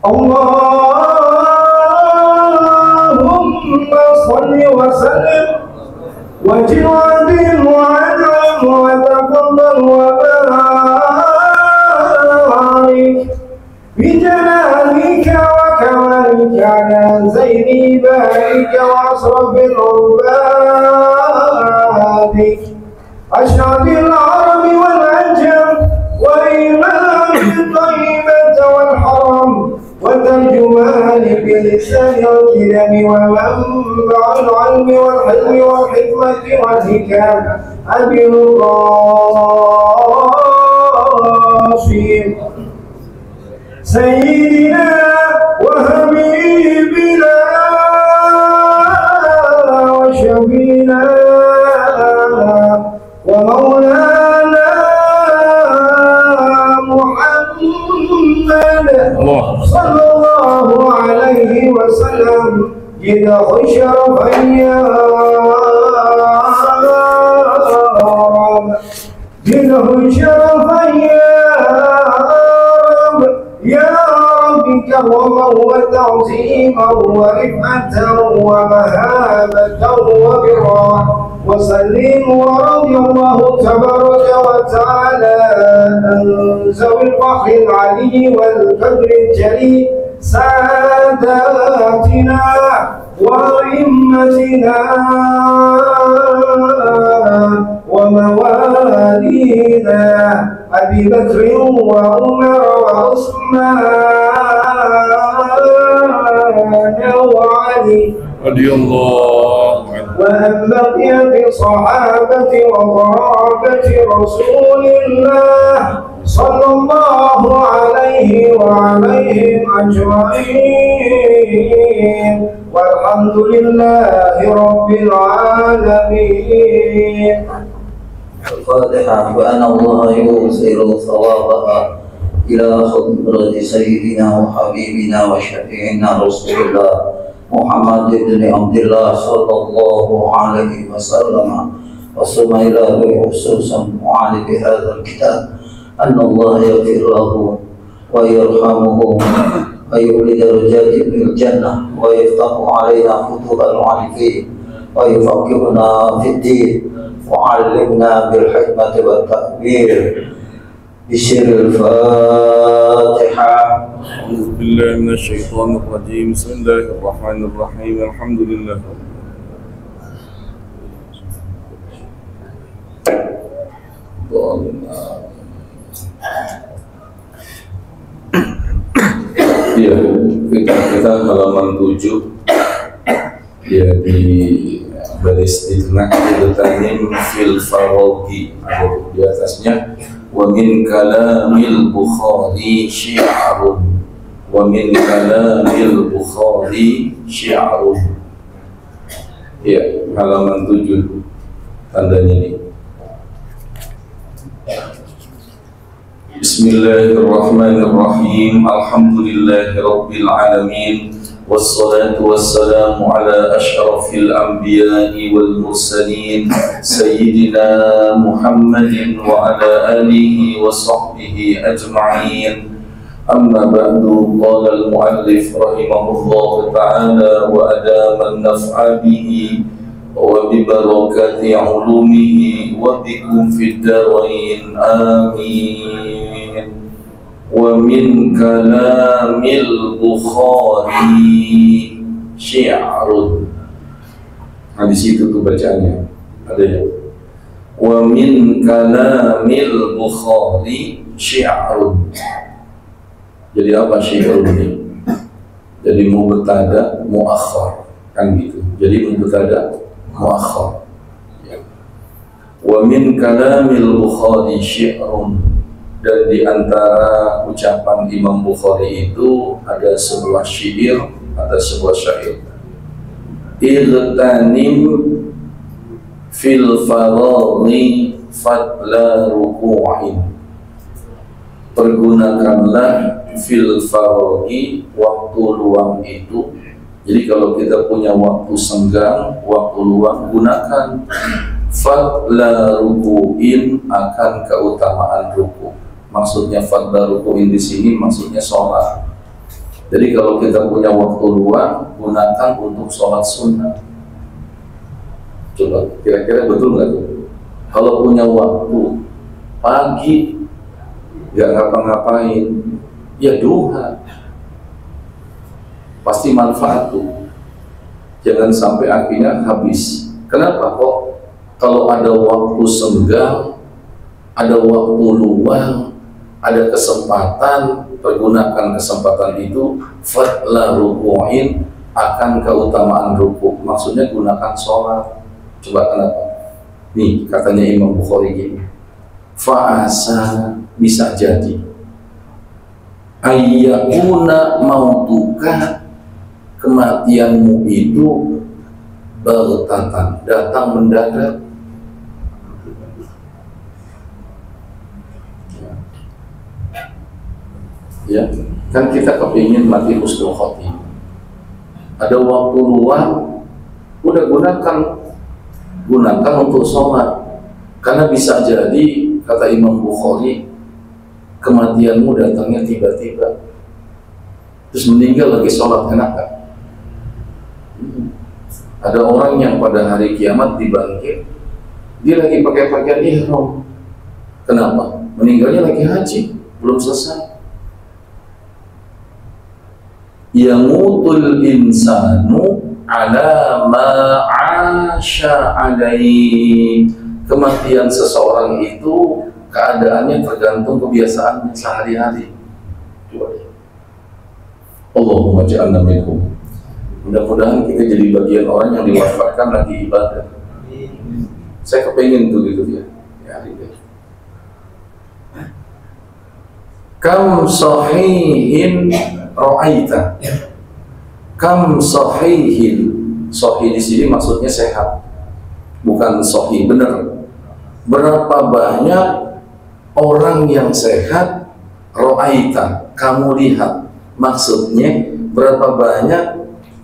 اللهم صل وسلم وجل وأنعم وتفضل وبارك بجلالك وكمالك على زين بارك وأشرف عبادك أشهد العرب والعجم وإمام الطيبة والحرم وترجمان بلسان الكلام ومنبع العلم والحلم والحكمة والحكام أبي القاسم سيدنا وحبيبنا وشفينا ومولانا محمد صلى الله عليه وسلم إذا خشر يا رب إذا خشر يا رب كرما وتعظيما ورفعة ومهابة وبرا وسلم ورضي الله تبارك وتعالى عن ذوي الفخر العلي والقدر الجليل ساداتنا وأئمتنا وموالينا أبي بكر وعمر وعثمان وعلي رضي الله عنه وأن بقي بصحابة وقرابة رسول الله صلى الله عليه وعليهم أجمعين والحمد لله رب العالمين. الفاتحة. وأن الله يوصل ثوابها إلى خضرة سيدنا وحبيبنا وشفيعنا رسول الله محمد بن عبد الله صلى الله عليه وسلم وصلى إلى خصوصا معالج هذا الكتاب أن الله يغفر له ويرحمه ويولي درجات في الجنة ويفتح علينا فتوح العارفين ويفقهنا في الدين وعلمنا بالحكمة والتأويل بسر الفاتحة. أعوذ بالله من الشيطان الرجيم. بسم الله الرحمن الرحيم. الحمد لله. Ya, kita halaman 7 ya, di baris itna Tanim fil Farogi, ada di atasnya wa min kalamil Bukhari syi'run, wa min kalamil Bukhari syi'run. Ya, halaman 7 tandanya ini. Bismillahirrahmanirrahim. Alhamdulillahi rabbil alamin. Wassalatu wassalamu ala ashrafil anbiya'i wal mursalin Sayyidina Muhammadin wa ala alihi wa sahbihi ajma'in. Amma ba'du, qala al-mu'allif rahimahullah ta'ala wa adama an-naf'a bihi wa bi barakati 'ulumihi wa bikum fid darain amin. Wa min kalamil Bukhari syi'run. Nah, di situ tuh bacaannya ada ya. Wa min kalamil Bukhari syi'run. Jadi apa syi'run ini? Jadi mubtada muakhar, kan gitu. Jadi mubtada muakhar. Ya. Wa min kalamil Bukhari syi'run. Dan di antara ucapan Imam Bukhari itu ada sebuah syair, ada sebuah syair. Irtanim fil faraghi fadla ruku'in. Pergunakanlah fil faraghi, waktu luang itu. Jadi kalau kita punya waktu senggang, waktu luang, gunakan. Fadla ruku'in, akan keutamaan ruku'. Maksudnya fadla ruku'in di sini maksudnya sholat. Jadi kalau kita punya waktu luang, gunakan untuk sholat sunnah. Coba, kira-kira betul nggak tuh? Kalau punya waktu pagi, nggak ngapa-ngapain, ya duha. Pasti manfaat tuh. Jangan sampai akhirnya habis. Kenapa kok? Kalau ada waktu senggang, ada waktu luang, ada kesempatan, pergunakan kesempatan itu. Fadla ruku'in, akan keutamaan ruku'. Maksudnya gunakan sholat. Coba kenapa? Nih katanya Imam Bukhari gini, fa'asa, bisa jadi ayyakuna mautuka, kematianmu itu baghtatan, datang mendadak. Ya, kan kita kepingin mati husnul khotimah. Ada waktu luang, udah gunakan untuk sholat. Karena bisa jadi, kata Imam Bukhari, kematianmu datangnya tiba-tiba, terus meninggal lagi sholat, enak kan? Ada orang yang pada hari kiamat dibangkit, dia lagi pakai pakaian ihram. Kenapa? Meninggalnya lagi haji, belum selesai. Yamutul insanu ala ma'asha alaih. Kematian seseorang itu keadaannya tergantung kebiasaannya sehari-hari. Allahumma ja'alna minhum. Mudah-mudahan kita jadi bagian orang yang diwafatkan lagi ibadah. Saya kepengen tuh gitu ya. Kam sahihin ra'aita. Kam sahihin. Sahih di sini maksudnya sehat, bukan sahih benar. Berapa banyak orang yang sehat? Ra'aita, kamu lihat. Maksudnya berapa banyak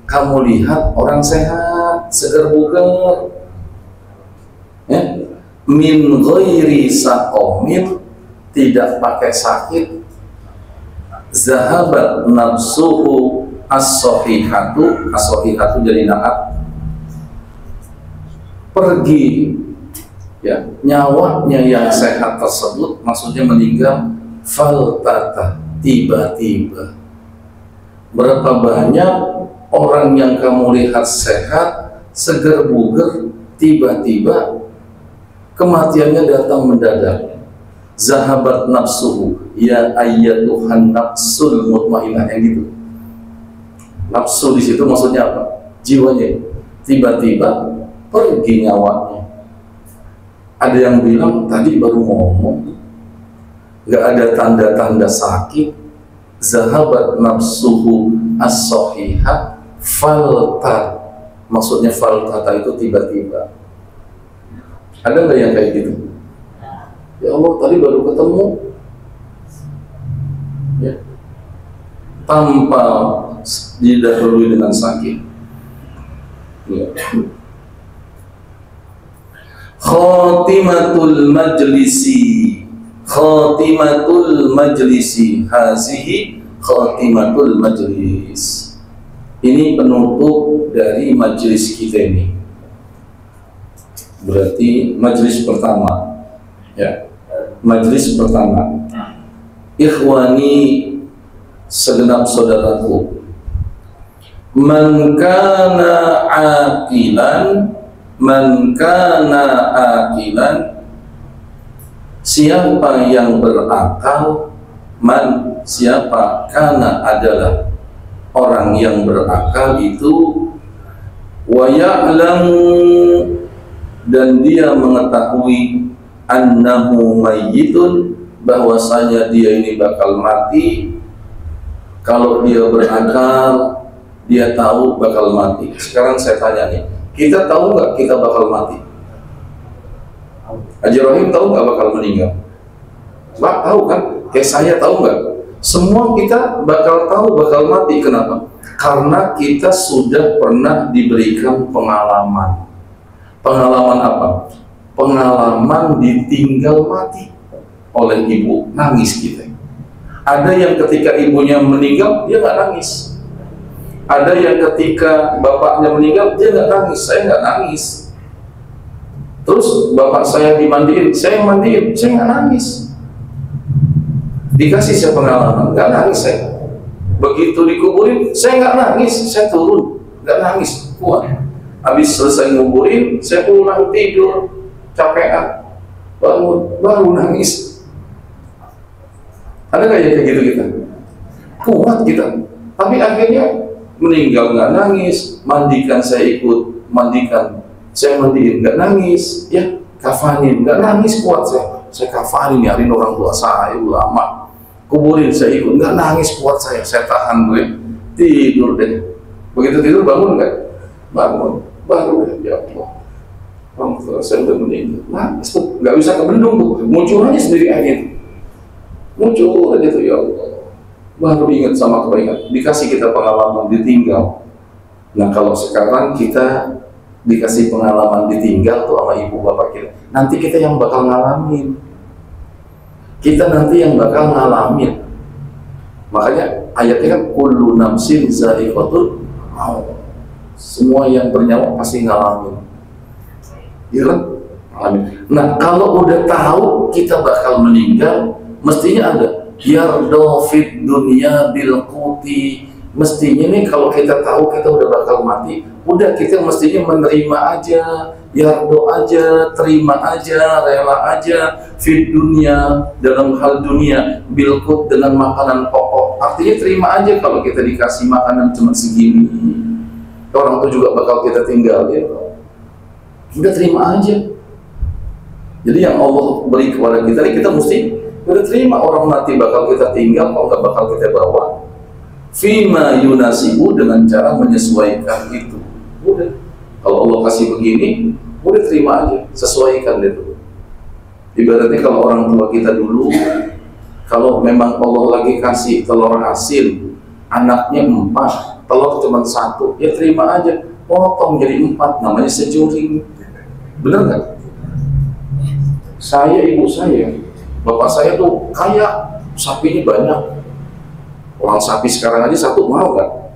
kamu lihat orang sehat, segar bugar, ya? Min ghairi saqamin, tidak pakai sakit. Zahabat nafsuhu as-sahihatu, as-sahihatu jadi naat, pergi ya nyawanya yang sehat tersebut, maksudnya meninggal. Faltata, tiba-tiba. Berapa banyak orang yang kamu lihat sehat, segar bugar, tiba-tiba kematiannya datang mendadak. Zahabat nafsuhu, ya ayyatuhan nafsul mutmainnah, yang gitu. Nafsu di situ maksudnya apa? Jiwanya. Tiba-tiba pergi nyawanya. Ada yang bilang tadi baru ngomong, nggak ada tanda-tanda sakit. Zahabat nafsuhu as-sahihah faltat. Maksudnya faltata itu tiba-tiba. Ada nggak yang kayak gitu? Ya Allah, tadi baru ketemu, ya, tanpa didahului dengan sakit. Ya. Khatimatul majlisi, khatimatul majlisi, hazihi khatimatul majlis. Ini penutup dari majlis kita ini. Berarti majlis pertama. Ya, majlis pertama. Ikhwani, segenap saudaraku, man kana aqilan, man kana aqilan, siapa yang berakal, man, siapa, kana adalah orang yang berakal itu, wa ya'lamu, dan dia mengetahui, annahu mayyitun, bahwasanya dia ini bakal mati. Kalau dia berakal, dia tahu bakal mati. Sekarang saya tanya nih, kita tahu nggak kita bakal mati? Haji Rohim tahu nggak bakal meninggal? Mbak tahu kan? Kayak saya tahu nggak? Semua kita bakal tahu bakal mati. Kenapa? Karena kita sudah pernah diberikan pengalaman. Pengalaman apa? Pengalaman ditinggal mati oleh ibu, nangis kita. Ada yang ketika ibunya meninggal dia nggak nangis. Ada yang ketika bapaknya meninggal dia nggak nangis. Saya nggak nangis. Terus bapak saya dimandiin, saya mandiin, saya nggak nangis. Dikasih saya pengalaman, nggak nangis saya. Begitu dikuburin, saya nggak nangis, saya turun, nggak nangis, kuat. Habis selesai nguburin, saya pulang tidur, capean, bangun, baru nangis. Ada nggak ya kayak gitu kita? Kuat kita, tapi akhirnya meninggal nggak nangis, mandikan saya ikut, mandikan, saya mandiin nggak nangis, ya kafanin nggak nangis, kuat saya kafanin, nyariin orang tua saya ulama, kuburin saya ikut, nggak nangis, kuat saya tahan gue, tidur deh. Begitu tidur bangun nggak? Bangun, baru deh, ya Allah, orang tua saya udah meninggal, nangis tuh, nggak bisa kebendung tuh, muncul aja sendiri aja tuh. Muncul aja tuh, ya Allah, baru ingat sama kebaikan, dikasih kita pengalaman ditinggal. Nah kalau sekarang kita dikasih pengalaman ditinggal tuh sama ibu bapak kita, nanti kita yang bakal ngalamin, makanya ayatnya kan kullu nafsin za'iqatul maut, semua yang bernyawa pasti ngalamin, ya kan? Ngalamin. Nah kalau udah tahu kita bakal meninggal, mestinya ada yardo fit dunia bil quti. Mestinya nih kalau kita tahu kita udah bakal mati, udah kita mestinya menerima aja, yardo aja, terima aja, rela aja fit dunia, dalam hal dunia, bil qut, dengan makanan pokok. Artinya terima aja kalau kita dikasih makanan cuma segini, orang itu juga bakal kita tinggal, ya. Udah terima aja. Jadi yang Allah beri kepada kita mesti udah terima, orang mati bakal kita tinggal, kalau nggak bakal kita bawa. Fima yunasibu, dengan cara menyesuaikan itu. Udah, kalau Allah kasih begini, udah terima aja, sesuaikan itu. Ibaratnya kalau orang tua kita dulu, kalau memang Allah lagi kasih telur asin, anaknya 4, telur cuma 1, ya terima aja, potong jadi 4, namanya sejuring. Bener nggak? Saya, ibu saya, bapak saya tuh kaya, sapinya banyak. Orang sapi sekarang aja 1 mau kan?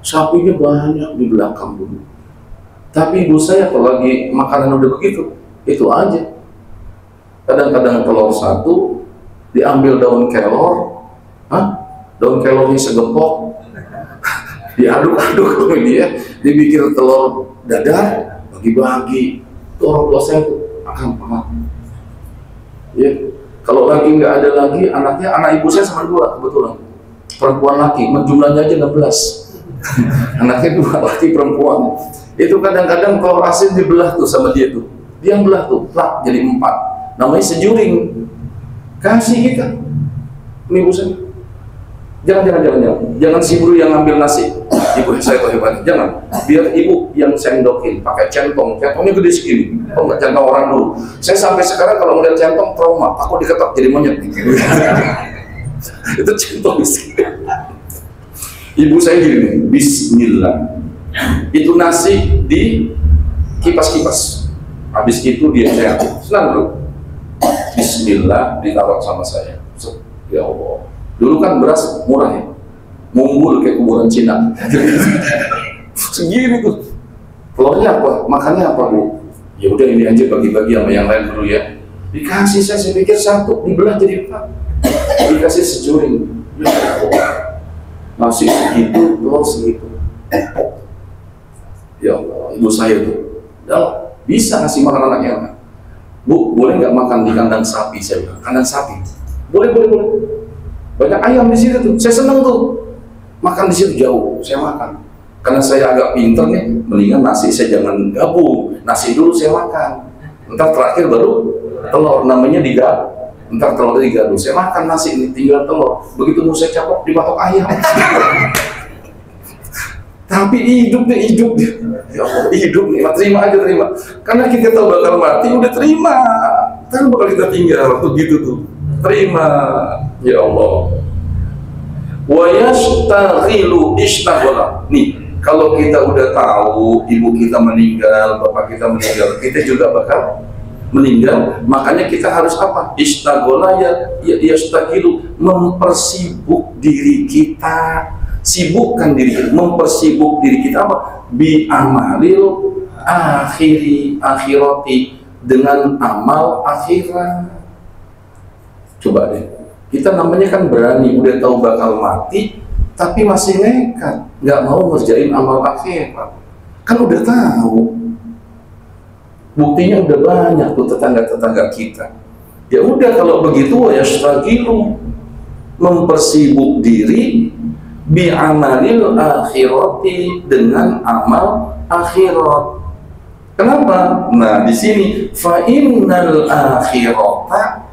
Sapinya banyak di belakang dulu. Tapi ibu saya kalau lagi makanan udah begitu, itu aja. Kadang-kadang telur 1 diambil daun kelor, daun kelornya segepok, diaduk-aduk sama dia, dibikin telur dadar, bagi-bagi. Itu orang tua saya tuh akan paham. Ya, kalau lagi nggak ada lagi anaknya, anak ibu saya sama 2 kebetulan. Perempuan laki, jumlahnya aja 16. Anaknya 2 laki perempuan. Itu kadang-kadang telur asin dibelah tuh sama dia tuh. Dia belah tuh, plak jadi 4. Namanya sejuring. Kasih kita. Ini ibu saya. Jangan si buru yang ngambil nasi. Ibu saya tuh hebat. Jangan. Biar ibu yang sendokin, pakai centong. Centongnya gede segini. Oh nggak, centong orang dulu. Saya sampai sekarang kalau ngeliat centong trauma. Aku diketok jadi monyet. Itu centong segini. Ibu saya gini, bismillah. Itu nasi di kipas-kipas. Habis itu dia cetak. Senang bro. Bismillah, ditaruh sama saya. Ya Allah. Dulu kan beras murah ya, mumbul kayak kuburan Cina. Segini tuh. Telurnya apa? Makannya apa bu? Ya udah ini aja, bagi-bagi sama yang lain dulu ya. Dikasih saya pikir 1, dibelah jadi 4. Dikasih sejuring. Nasi segitu, telur segitu. Ya Allah, ibu saya tuh, dah bisa ngasih makan anaknya. Bu, boleh nggak makan di kandang sapi? Saya bilang, kandang sapi. Boleh. Banyak ayam di situ tuh. Saya seneng tuh. Makan di situ jauh, saya makan. Karena saya agak pinter nih, mendingan nasi saya jangan gabung. Nasi dulu saya makan. Entar terakhir baru telur, namanya digabung. Entar telurnya digabung. Saya makan nasi ini, tinggal telur. Begitu mau saya capok, dipatok ayam. Tapi hidup nih. Ya Allah, hidup nih, terima aja, terima. Karena kita tahu bakal mati, udah terima. Kan bakal kita tinggal, tuh gitu tuh. Terima, ya Allah. Wa yashtaghilu ishtaghala. Nih, kalau kita udah tahu ibu kita meninggal, bapak kita meninggal, kita juga bakal meninggal. Makanya kita harus apa? Istagola yastagilu, mempersibuk diri kita, sibukkan diri kita, mempersibuk diri kita apa? Bi amalil akhirati, dengan amal akhirat. Coba deh, kita namanya kan berani, udah tahu bakal mati, tapi masih nekat, nggak mau ngerjain amal akhirat. Kan udah tahu, buktinya udah banyak tuh tetangga-tetangga kita. Ya udah, kalau begitu ya yastagilu, mempersibuk diri bi amalil akhirati, dengan amal akhirat. Kenapa? Nah, di sini fa innal akhirata,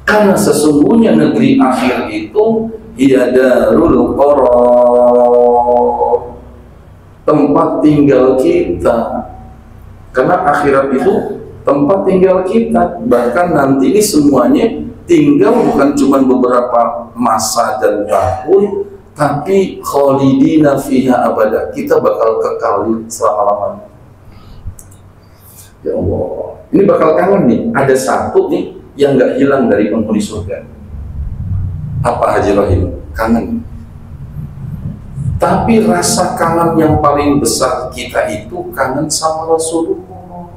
karena sesungguhnya negeri akhir itu hiya darul qarar, tempat tinggal kita. Karena akhirat itu tempat tinggal kita. Bahkan nanti ini semuanya tinggal bukan cuma beberapa masa dan tahun, tapi khalidina fiha abada, kita bakal kekal selama-lamanya. Ya Allah, ini bakal kangen nih. Ada satu nih yang nggak hilang dari penghuni surga. Apa Haji Rahim? Kangen. Tapi rasa kangen yang paling besar kita itu kangen sama Rasulullah.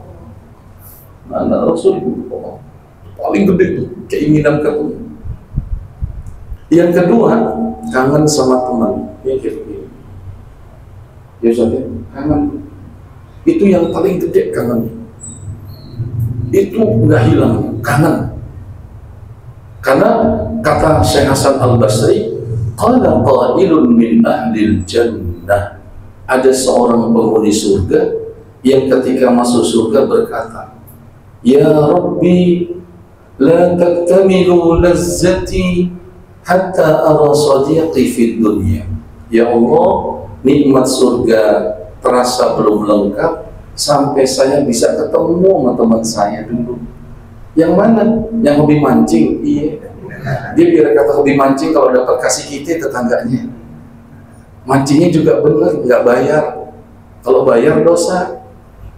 Mana Rasulullah? Paling gede tuh keinginan ketemu. Yang kedua, kangen sama teman. Ya gitu. Ya saja, kangen. Itu yang paling gede kangen. Itu nggak hilang, kangen. Karena kata Syekh Hasan Al-Basri, qala qailun min ahlil jannah, ada seorang penghuni surga yang ketika masuk surga berkata, ya Rabbi, la taktamilu lazzati hatta ara sadiqi fid dunya. Ya Allah, nikmat surga terasa belum lengkap sampai saya bisa ketemu sama teman saya dulu. Yang mana? Yang hobi mancing. Iya. Dia biar kata hobi mancing, kalau dapat kasih kita tetangganya. Mancingnya juga bener, nggak bayar. Kalau bayar dosa.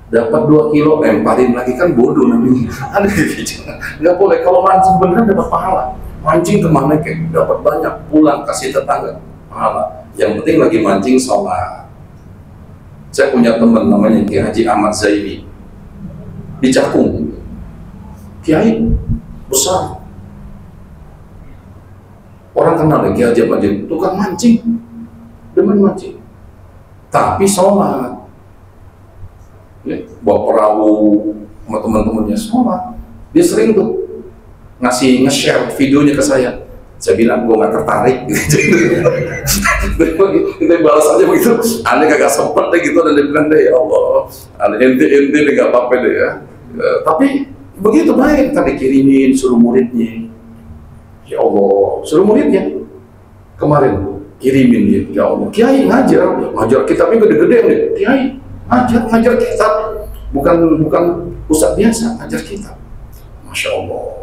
Dapat 2 kilo, lemparin lagi, kan bodoh namanya. Nggak boleh. Kalau mancing bener dapat pahala. Mancing kemana kayak dapat banyak, pulang kasih tetangga, pahala. Yang penting lagi mancing sholat. Saya punya teman namanya Kiai Haji Ahmad Zaini di Cakung. Kiai besar, orang kenal ya Kiai Haji Ahmad Zaini, tukang mancing, demen mancing, tapi sholat. Ya, bawa perahu sama teman-temannya sholat. Dia sering tuh nge-share videonya ke saya. Saya bilang, gue gak tertarik gitu. Kita balas aja begitu, aneh kagak sempet deh gitu. Dan dia bilang deh, ya Allah, aneh ente deh gak apa-apa deh ya. Tapi begitu baik, tadi kirimin suruh muridnya. Ya Allah, suruh muridnya kemarin kirimin dia, ya Allah, Kiai ngajar kitabnya gede-gede nih. Kiai ngajar kitab, bukan ustadz biasa, ngajar kitab. Masya Allah.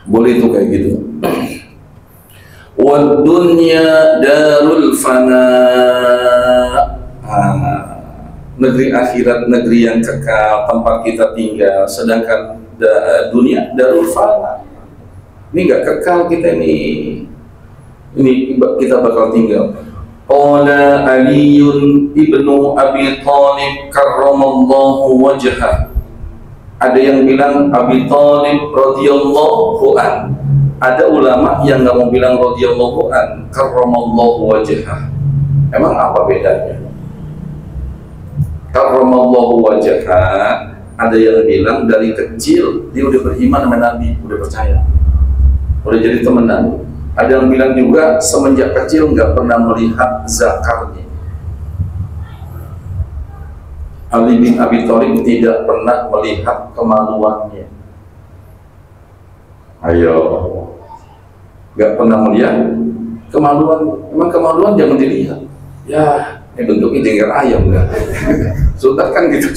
Boleh itu kayak gitu. Wad dunya darul fana, negeri akhirat, negeri yang kekal, tempat kita tinggal. Sedangkan dunia darul fana, ini nggak kekal kita ini kita bakal tinggal. Qala Aliyun ibnu Abi Thalib karramallahu wajhah. Ada yang bilang Abi Thalib radhiyallahu an. Ada ulama yang nggak mau bilang radhiyallahu an, karramallahu wajhah. Emang apa bedanya? Karramallahu wajhah, ada yang bilang dari kecil dia udah beriman sama Nabi, udah percaya, udah jadi teman Nabi. Ada yang bilang juga semenjak kecil nggak pernah melihat zakarnya. Ali bin Abi Thalib tidak pernah melihat kemaluannya. Ayo, nggak pernah melihat kemaluan. Emang kemaluan jangan dilihat. Ya, ini bentuknya jengger ayam kan. Sultan kan gitu.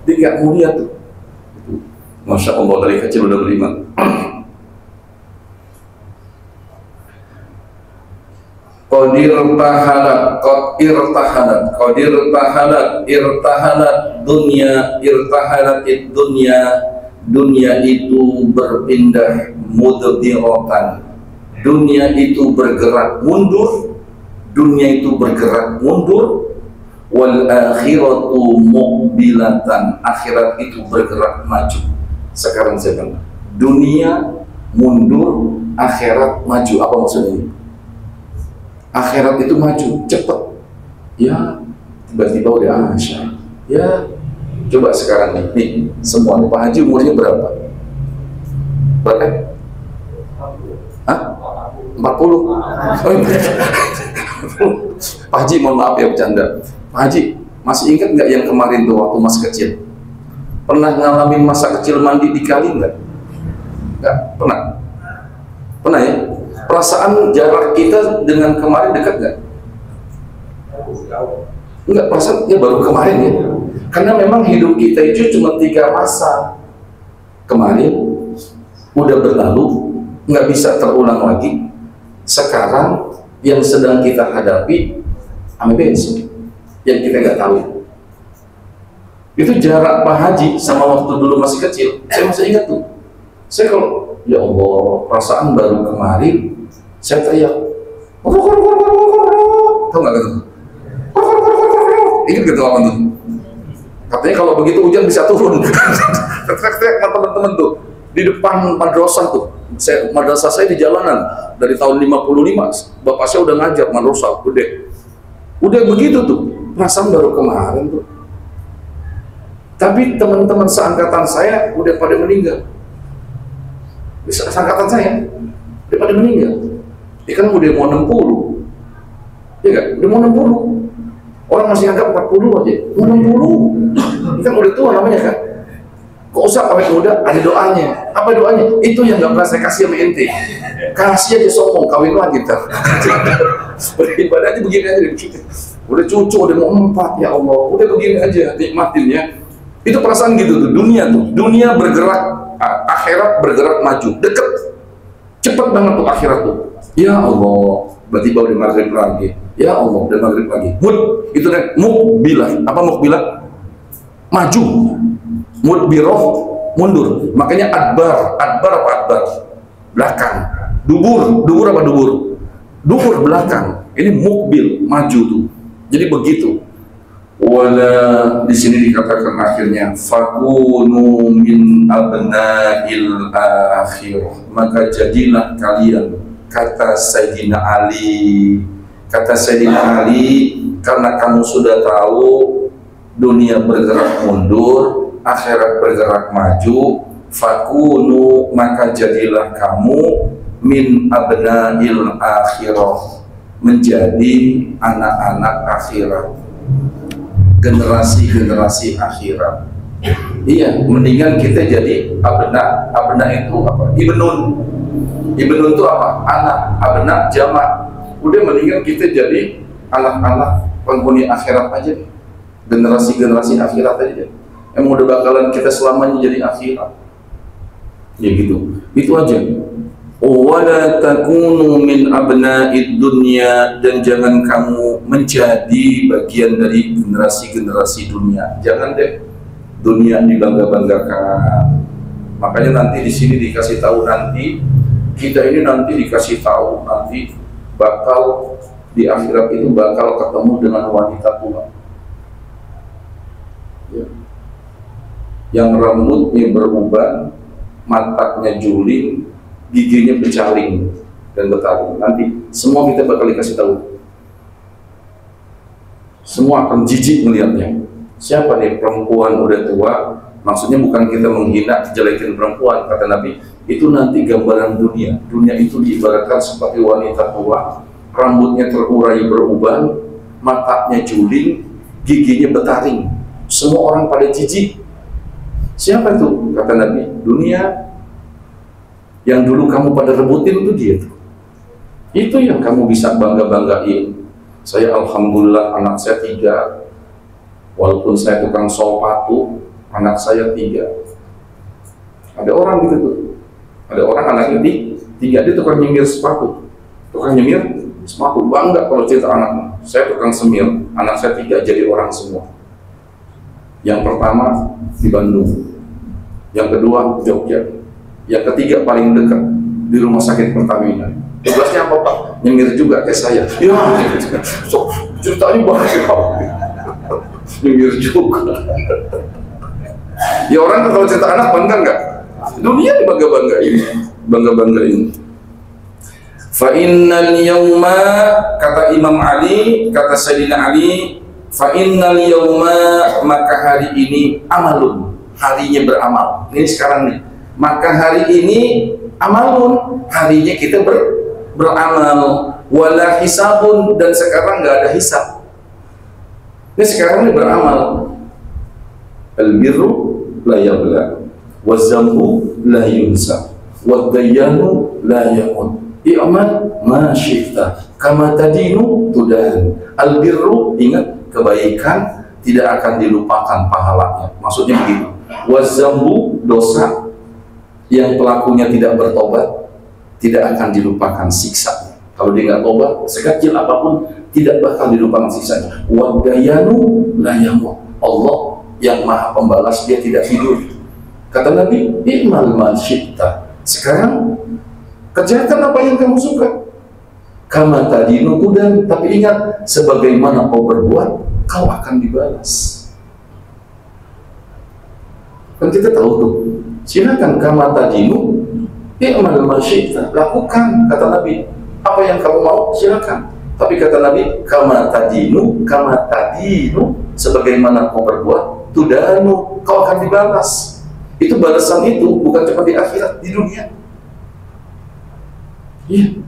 Dia nggak mau lihat tuh. Masya Allah, dari kecil udah beriman. irtahalat dunia itu berpindah mudbiratan, dunia itu bergerak mundur, wal akhiratu muqbilatan, akhirat itu bergerak maju. Sekarang saya bilang, dunia mundur, akhirat maju. Apa maksudnya ini? Akhirat itu maju cepat, ya tiba-tiba udah asyik. Ya coba sekarang nih semua Pak Haji umurnya berapa? Berapa? Hah? 40? Pak Haji mohon maaf ya bercanda. Pak Haji masih ingat nggak yang kemarin tuh waktu masih kecil? Pernah ngalamin masa kecil mandi di kali nggak? Nggak pernah. Pernah ya? Perasaan jarak kita dengan kemarin dekat nggak? Enggak, perasaannya baru kemarin ya. Karena memang hidup kita itu cuma 3 masa. Kemarin udah berlalu, nggak bisa terulang lagi. Sekarang yang sedang kita hadapi ame besok, yang kita nggak tahu. Itu jarak Pak Haji sama waktu dulu masih kecil. Saya masih ingat tuh. Saya kalau ya Allah, perasaan baru kemarin, saya teriak, tahu nggak gitu? Ingat gitu apa tuh? Katanya kalau begitu hujan bisa turun. Teriak-teriak sama teman-teman tuh di depan madrasah tuh. Madrasah saya di jalanan dari tahun 55. Bapak saya udah ngajar madrasah gede. Udah begitu tuh, perasaan baru kemarin tuh. Tapi teman-teman seangkatan saya udah pada meninggal. Seangkatan saya udah pada meninggal. Dia kan udah mau 60. Iya kan? Udah mau 60. Orang masih anggap 40 aja. Mau 60. Ini kan udah tua namanya kan? Kok usah awet muda, ada doanya. Apa doanya? Itu yang gak pernah saya kasih sama ente. Kasih aja sombong, kawin lagi ntar. Beribadah aja begini aja. Udah cucu, udah mau 4, ya Allah. Udah begini aja, nikmatin ya. Itu perasaan gitu tuh, dunia tuh. Dunia bergerak, akhirat bergerak maju. Deket. Cepet banget tuh akhirat tuh. Ya Allah, berarti baru di maghrib lagi. Ya Allah, udah maghrib lagi. Itu kan mukbilah. Apa mukbilah? Maju. Mudbiroh, mundur. Makanya adbar apa adbar? Belakang. Dubur apa dubur? Dubur belakang. Ini mukbil, maju tuh. Jadi begitu. Wala di sini dikatakan akhirnya fakunu min abnail akhirah, maka jadilah kalian, kata Sayyidina Ali, karena kamu sudah tahu dunia bergerak mundur, akhirat bergerak maju, fakunu, maka jadilah kamu min abnail akhirah, menjadi anak-anak akhirat, generasi-generasi akhirat. Iya, mendingan kita jadi abna. Abna itu apa? Ibnun itu apa? Anak. Abna jamak. Udah mendingan kita jadi anak-anak penghuni akhirat aja, generasi-generasi akhirat aja. Yang udah bakalan kita selamanya jadi akhirat. Ya gitu. Itu aja. Wala takunu min abna'id dunya, dan jangan kamu menjadi bagian dari generasi-generasi dunia. Jangan deh dunia dibangga-banggakan. Makanya nanti di sini dikasih tahu, nanti kita ini nanti dikasih tahu nanti bakal di akhirat itu bakal ketemu dengan wanita tua. Ya. Yang rambutnya berubah, matanya juling, giginya bercaling dan bertaring. Nanti semua kita bakal dikasih tahu. Semua akan jijik melihatnya. Siapa nih perempuan udah tua? Maksudnya bukan kita menghina, jelekin perempuan, kata Nabi. Itu nanti gambaran dunia. Dunia itu diibaratkan seperti wanita tua, rambutnya terurai beruban, matanya juling, giginya bertaring. Semua orang pada jijik. Siapa itu? Kata Nabi, dunia. Yang dulu kamu pada rebutin itu dia tuh. Itu yang kamu bisa bangga-banggain. Saya alhamdulillah anak saya 3. Walaupun saya tukang sepatu, anak saya 3. Ada orang gitu tuh. Ada orang anaknya 3, dia tukang nyemir sepatu. Tukang nyemir Aku bangga kalau cerita anak. Saya tukang semir, anak saya 3 jadi orang semua. Yang pertama di Bandung, yang kedua Jogja, yang ketiga paling dekat di rumah sakit Pertamina. Tugasnya apa Pak? Nyemir juga kayak saya. Ya, so, ceritanya banyak. Nyemir juga. Ya orang kalau cerita anak bangga nggak? Dunia dibangga-banggain, bangga-banggain. Fa innal yawma, kata Imam Ali, kata Sayyidina Ali, fa innal yawma, maka hari ini amalun, harinya beramal. Ini sekarang nih. Maka hari ini amalun, harinya kita beramal. Wala hisabun, dan sekarang nggak ada hisab. Ini sekarang ini beramal. Al-birru la yabla, waz-zambu la yunsa, wad-dayyanu la yamut. I'mal ma syi'ta kama tadinu tudan. Al-birru, ingat, kebaikan tidak akan dilupakan pahalanya. Maksudnya begitu. Waz-zambu, dosa yang pelakunya tidak bertobat tidak akan dilupakan siksanya. Kalau dia nggak tobat, sekecil apapun tidak bakal dilupakan siksanya. Wad-dayyanu la yamut. Allah yang maha pembalas, dia tidak tidur. Kata Nabi, i'mal ma syi'ta. Sekarang kerjakan apa yang kamu suka. Kama tadinu tudan, tapi ingat, sebagaimana kau berbuat, kau akan dibalas. Kan kita tahu tuh. Silakan kama tadinu, i'mal ma syi'ta. Lakukan, kata Nabi. Apa yang kamu mau, silakan. Tapi kata Nabi, kama tadinu, sebagaimana kau berbuat, tudanu, kau akan dibalas. Itu balasan itu bukan cuma di akhirat, di dunia. Iya,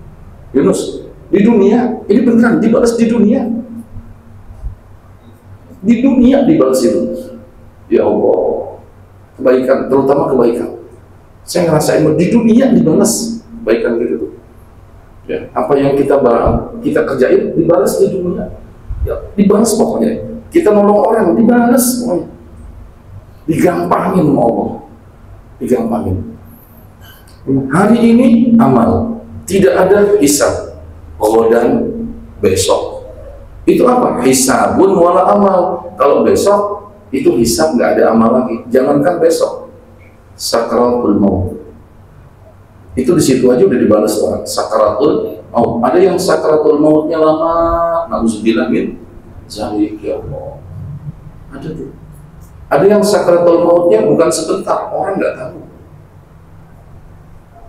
Yunus, di dunia ini beneran dibalas di dunia. Di dunia dibalas itu. Ya Allah, kebaikan, terutama kebaikan. Saya ngerasain di dunia dibalas kebaikan gitu. Ya, apa yang kita kerjain dibalas di dunia. Ya, dibalas pokoknya. Kita nolong orang dibalas pokoknya. Digampangin sama Allah. Digampangin. Hari ini amal, tidak ada hisab. Allah dan besok itu apa? Hisabun wala amal. Kalau besok itu hisab, nggak ada amal lagi. Jangankan besok, sakaratul maut itu di situ aja udah dibalas orang. Sakaratul maut, ada yang sakaratul mautnya lama, na'udzubillah min zalik, ya Allah. Ada tuh. Ada yang sakaratul mautnya bukan sebentar, orang nggak tahu.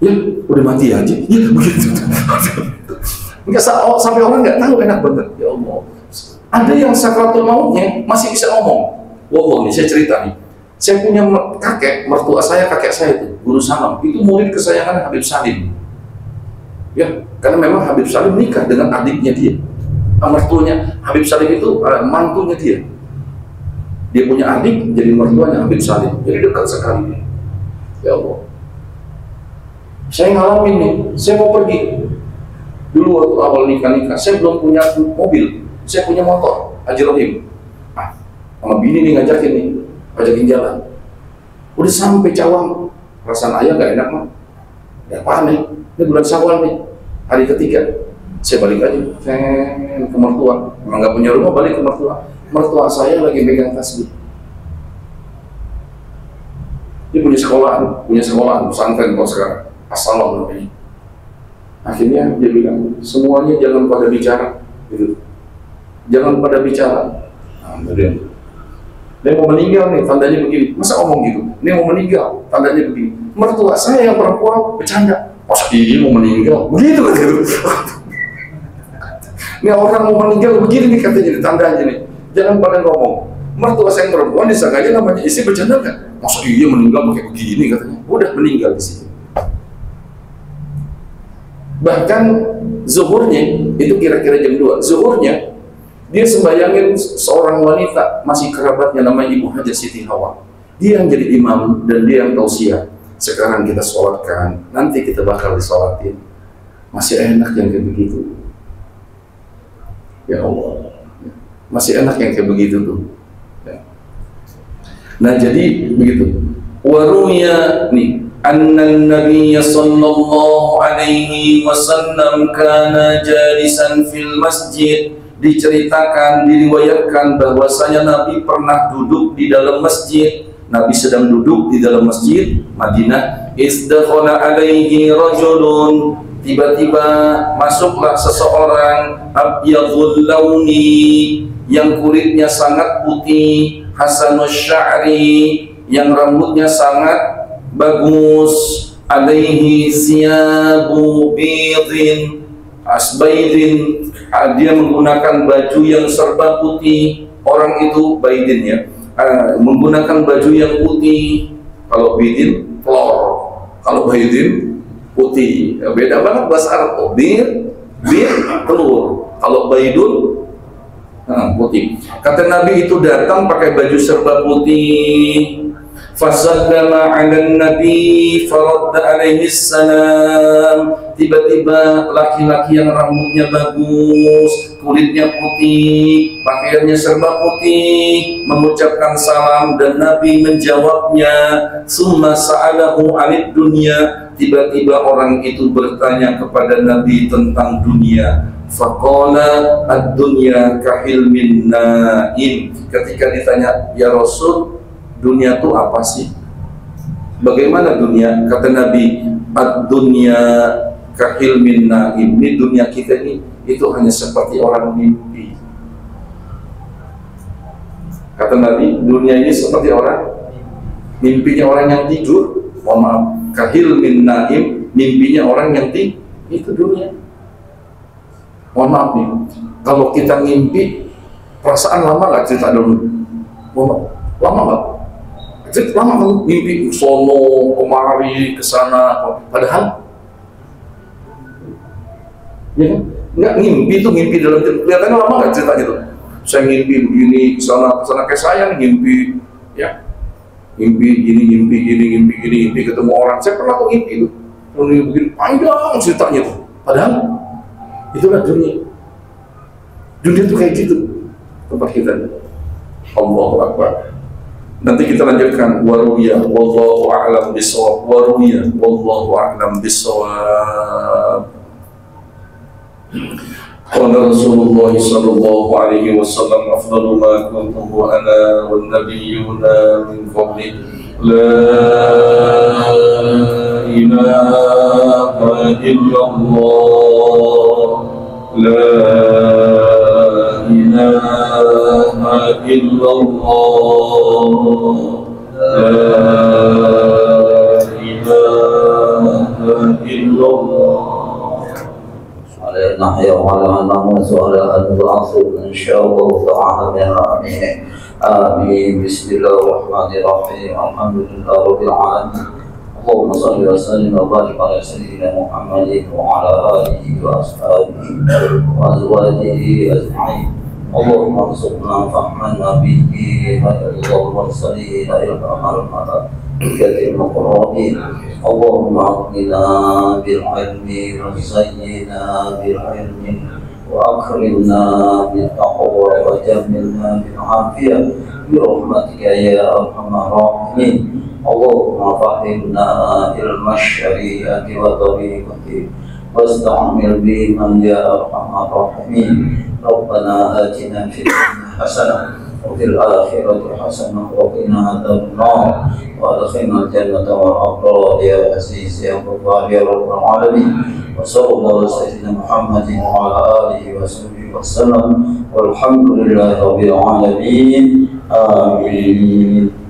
Ya, udah mati aja. Ya, begitu. Enggak, sampai orang nggak tahu, enak banget. Ya Allah. Ada yang sakaratul mautnya masih bisa ngomong. Wow, nih saya cerita nih. Saya punya kakek, mertua saya, kakek saya itu, Guru Salam. Itu murid kesayangan Habib Salim. Ya, karena memang Habib Salim nikah dengan adiknya dia. Mertuanya Habib Salim itu mantunya dia. Dia punya adik, jadi mertuanya Habib Salim. Jadi dekat sekali. Ya Allah. Saya ngalamin nih, saya mau pergi. Dulu waktu awal nikah, saya belum punya mobil, saya punya motor, Haji Rohim. Nah, sama bini nih ngajakin nih, ajakin jalan. Udah sampai Cawang, perasaan ayah gak enak mah. Ya apaan nih, ini bulan Syawal nih, hari ketiga. Saya balik aja, ke mertua. Emang gak punya rumah, balik ke mertua. Mertua saya lagi megang tasbih. Dia punya sekolahan pesantren kalau sekarang. Assalam namanya. Akhirnya dia bilang, semuanya jangan pada bicara, gitu. Jangan pada bicara. Nah, dia mau meninggal nih, tandanya begini. Masa omong gitu? Dia mau meninggal, tandanya begini. Mertua saya yang perempuan bercanda. Masa ini mau meninggal? Begitu gitu. Ini orang mau meninggal begini nih katanya, tandanya nih. Jangan pada ngomong. Mertua saya yang perempuan disangka aja namanya istri, bercanda kan? Masa dia meninggal pakai begini katanya? Udah meninggal di situ. Bahkan zuhurnya itu kira-kira jam 2. Zuhurnya dia sembayangin seorang wanita masih kerabatnya namanya Ibu Hajah Siti Hawa. Dia yang jadi imam dan dia yang tausiah. Sekarang kita sholatkan, nanti kita bakal disolatin. Masih enak yang kayak begitu. Ya Allah, masih enak yang kayak begitu tuh. Ya. Nah jadi begitu. Waruya nih, anna an-nabiy sallallahu alaihi wasallam kana jalisan fil masjid. Diceritakan, diriwayatkan bahwasanya Nabi pernah duduk di dalam masjid. Nabi sedang duduk di dalam masjid Madinah. Isdakhala alaihi rajulun, tiba-tiba masuklah seseorang abyadul launi, yang kulitnya sangat putih, hasanus sya'ri, yang rambutnya sangat bagus, alaihi siyabu bidin asbaidin, dia menggunakan baju yang serba putih. Orang itu baidin ya, menggunakan baju yang putih. Kalau bidin telur, kalau baidin putih. Beda banget bahasa Arab. Bir telur, kalau baidun putih. Kata Nabi itu datang pakai baju serba putih. Fasallama 'alan nabi faradda alaihi salam. Tiba-tiba laki-laki yang rambutnya bagus, kulitnya putih, pakaiannya serba putih, mengucapkan salam dan Nabi menjawabnya. Summa sa'alahu 'anid dunya. Tiba-tiba orang itu bertanya kepada Nabi tentang dunia. Faqala ad-dunya kahilmin naim. Ketika ditanya, ya Rasul, dunia itu apa sih? Bagaimana dunia? Kata Nabi, ad-dunya kahilmin naim. Ini dunia kita ini itu hanya seperti orang mimpi. Kata Nabi, dunia ini seperti orang mimpinya orang yang tidur. Mohon maaf, kahilmin naim, mimpinya orang yang tidur. Itu dunia. Mohon maaf nih, kalau kita mimpi, perasaan lama nggak cerita dulu? Lama nggak? Lama kan mimpi sono, kemari, kesana, padahal ya kan? Nggak, mimpi itu mimpi dalam tidur. Kelihatannya lama nggak cerita gitu? Saya mimpi begini, kesana kayak saya mimpi, ya, mimpi gini, ketemu orang. Saya pernah tuh mimpi itu, begini panjang ceritanya tuh. Padahal itulah dunia. Dunia itu kayak gitu tempat kita. Allahu Akbar. Nanti kita lanjutkan waruya wallahu a'lam bishawab. Waruya wallahu a'lam bishawab. Qala Rasulullah sallallahu alaihi wasallam afdalu ma kuntu ana wan nabiyyuna min qabli la ilaha illallah la ilaha illallah la ilaha illallah. نحيا وعلى أن نموت وعلى أن نبعث إن شاء الله تعالى آمين آمين. بسم الله الرحمن الرحيم الحمد لله رب العالمين. اللهم صل وسلم وبارك على سيدنا محمد وعلى آله وأصحابه وأزواجه أجمعين. اللهم ارزقنا فهم النبي والمرسلين إلهام الملائكة المقربين. اللهم أغننا بالعلم وزينا بالعلم وأكرمنا بالتقوى وجملنا بالعافية برحمتك يا أرحم الراحمين. اللهم فهمنا علم الشريعة وطريقته واستعمل به من يا أرحم الراحمين. ربنا آتنا في الدنيا حسنة وفي الآخرة حسنة وقنا عذاب النار وأدخلنا الجنة والأبرار يا عزيز يا غفار يا رب العالمين. وصلى الله على سيدنا محمد وعلى آله وصحبه وسلم والحمد لله رب العالمين. آمين.